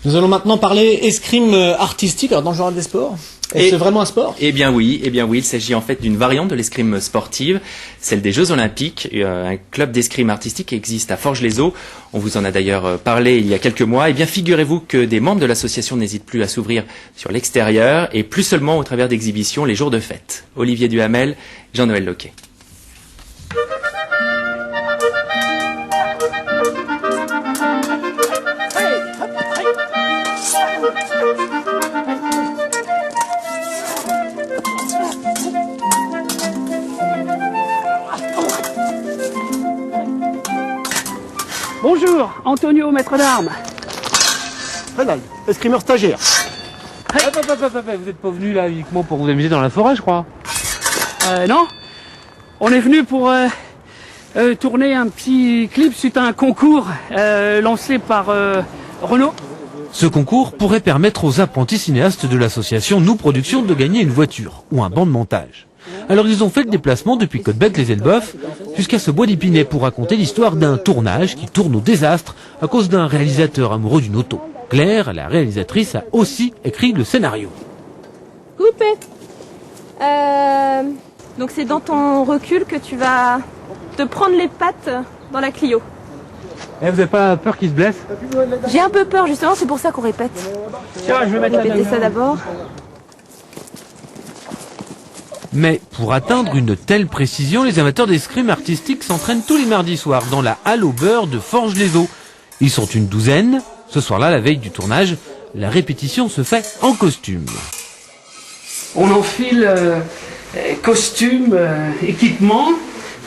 Nous allons maintenant parler escrime artistique, alors dans le genre des sports. Et c'est vraiment un sport ? Eh bien oui, il s'agit en fait d'une variante de l'escrime sportive, celle des Jeux Olympiques. Un club d'escrime artistique existe à Forges-les-Eaux. On vous en a d'ailleurs parlé il y a quelques mois. Eh bien figurez-vous que des membres de l'association n'hésitent plus à s'ouvrir sur l'extérieur et plus seulement au travers d'exhibitions les jours de fête. Olivier Duhamel, Jean-Noël Loquet. Bonjour, Antonio, maître d'armes. Rénal, escrimeur stagiaire. Vous n'êtes pas venu là uniquement pour vous amuser dans la forêt, je crois. Non, on est venu pour tourner un petit clip suite à un concours lancé par Renault. Ce concours pourrait permettre aux apprentis cinéastes de l'association Nous Productions de gagner une voiture ou un banc de montage. Alors ils ont fait le déplacement depuis Caudebec-les-Elbeuf jusqu'à ce bois d'Épinay pour raconter l'histoire d'un tournage qui tourne au désastre à cause d'un réalisateur amoureux d'une auto. Claire, la réalisatrice, a aussi écrit le scénario. Coupé. Donc c'est dans ton recul que tu vas te prendre les pattes dans la Clio. Et vous n'avez pas peur qu'il se blesse? J'ai un peu peur justement, c'est pour ça qu'on répète. Tiens, je vais mettre Répétez ça d'abord. Mais pour atteindre une telle précision, les amateurs d'escrime artistique s'entraînent tous les mardis soirs dans la halle au beurre de Forges-les-Eaux. Ils sont une douzaine. Ce soir-là, la veille du tournage, la répétition se fait en costume. On enfile costume, équipement.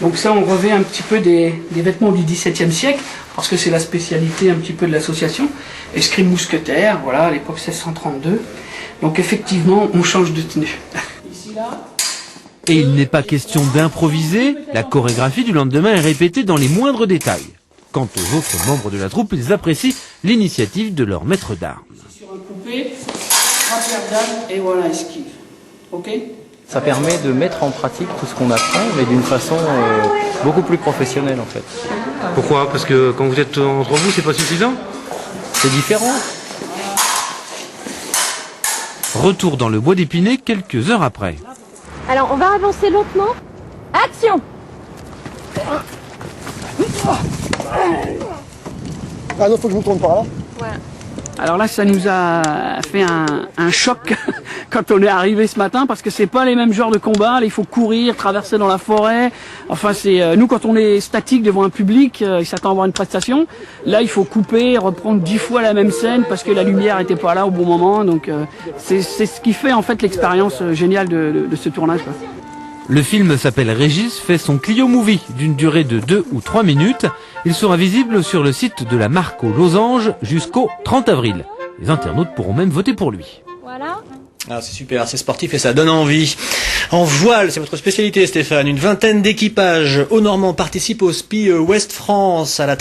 Donc ça, on revêt un petit peu des vêtements du XVIIe siècle, parce que c'est la spécialité un petit peu de l'association. Escrime mousquetaire, voilà, à l'époque 1632. Donc effectivement, on change de tenue. Ici, là. Et il n'est pas question d'improviser, la chorégraphie du lendemain est répétée dans les moindres détails. Quant aux autres membres de la troupe, ils apprécient l'initiative de leur maître d'armes. Sur un coupé, 3 paires d'armes et voilà, esquive. Ok ? Ça permet de mettre en pratique tout ce qu'on apprend, mais d'une façon beaucoup plus professionnelle en fait. Pourquoi? Parce que quand vous êtes entre vous, c'est pas suffisant? C'est différent. Retour dans le bois d'Épinay quelques heures après. Alors on va avancer lentement. Action! Ah non, faut que je me tourne par là. Voilà. Alors là, ça nous a fait un choc quand on est arrivé ce matin, parce que c'est pas les mêmes genres de combats. Là, il faut courir, traverser dans la forêt. Enfin, c'est nous quand on est statique devant un public, il s'attend à avoir une prestation. Là, il faut couper, reprendre 10 fois la même scène parce que la lumière était pas là au bon moment. Donc, c'est ce qui fait en fait l'expérience géniale de ce tournage, quoi. Le film s'appelle Régis, fait son Clio Movie d'une durée de 2 ou 3 minutes. Il sera visible sur le site de la marque aux losanges jusqu'au 30 avril. Les internautes pourront même voter pour lui. Voilà. Ah, c'est super, c'est sportif et ça donne envie. En voile, c'est votre spécialité Stéphane. Une vingtaine d'équipages aux Normands participent au SPI Ouest France à la